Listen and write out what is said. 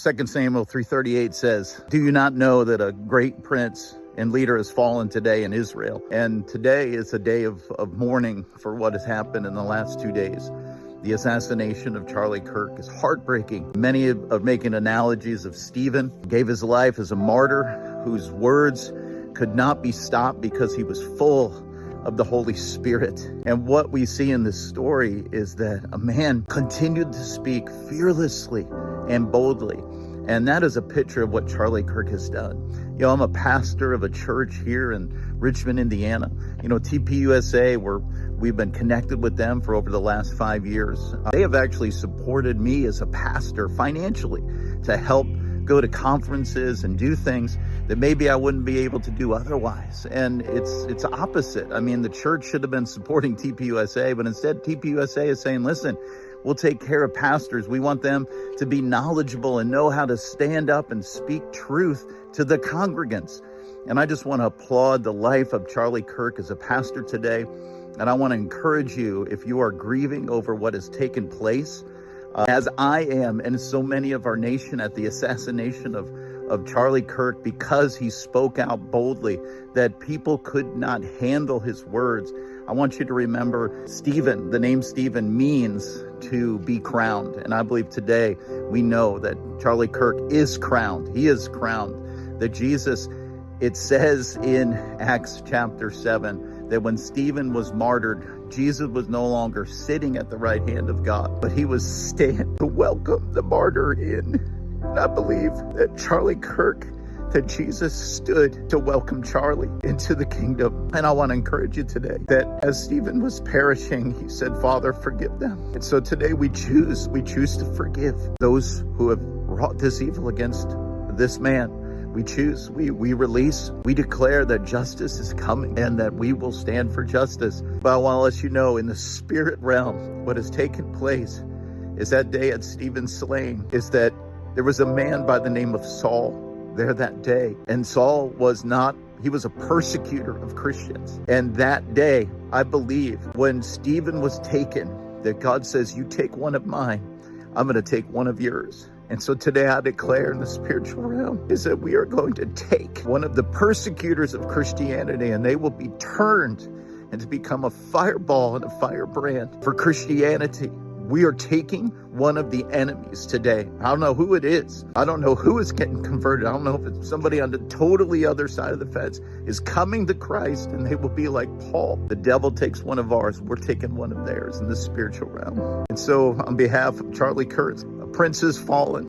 2 Samuel 3:38 says, "Do you not know that a great prince and leader has fallen today in Israel?" And today is a day of mourning for what has happened in the last 2 days. The assassination of Charlie Kirk is heartbreaking. Many are making analogies of Stephen, who gave his life as a martyr, whose words could not be stopped because he was full of the Holy Spirit. And what we see in this story is that a man continued to speak fearlessly and boldly. And that is a picture of what Charlie Kirk has done. You know, I'm a pastor of a church here in Richmond, Indiana. You know, TPUSA, we've been connected with them for over the last 5 years. They have actually supported me as a pastor financially to help go to conferences and do things that maybe I wouldn't be able to do otherwise. And it's opposite. I mean, the church should have been supporting TPUSA, but instead TPUSA is saying, listen, we'll take care of pastors. We want them to be knowledgeable and know how to stand up and speak truth to the congregants. And I just want to applaud the life of Charlie Kirk as a pastor today. And I want to encourage you, if you are grieving over what has taken place, as I am, and so many of our nation, at the assassination of Charlie Kirk, because he spoke out boldly that people could not handle his words. I want you to remember Stephen. The name Stephen means to be crowned. And I believe today we know that Charlie Kirk is crowned. He is crowned. That Jesus, it says in Acts chapter 7, that when Stephen was martyred, Jesus was no longer sitting at the right hand of God, but he was standing to welcome the martyr in. And I believe that Charlie Kirk, that Jesus stood to welcome Charlie into the kingdom. And I want to encourage you today that as Stephen was perishing, he said, Father, forgive them. And so today we choose to forgive those who have wrought this evil against this man. We choose, we release, we declare that justice is coming and that we will stand for justice. But I want to let you know, in the spirit realm, what has taken place is that day at Stephen's slaying is that there was a man by the name of Saul there that day. And Saul was he was a persecutor of Christians. And that day, I believe, when Stephen was taken, that God says, you take one of mine, I'm going to take one of yours. And so today I declare in the spiritual realm is that we are going to take one of the persecutors of Christianity, and they will be turned and to become a fireball and a firebrand for Christianity. We are taking one of the enemies today. I don't know who it is. I don't know who is getting converted. I don't know if it's somebody on the totally other side of the fence is coming to Christ, and they will be like Paul. The devil takes one of ours. We're taking one of theirs in the spiritual realm. And so on behalf of Charlie Kirk, a prince has fallen.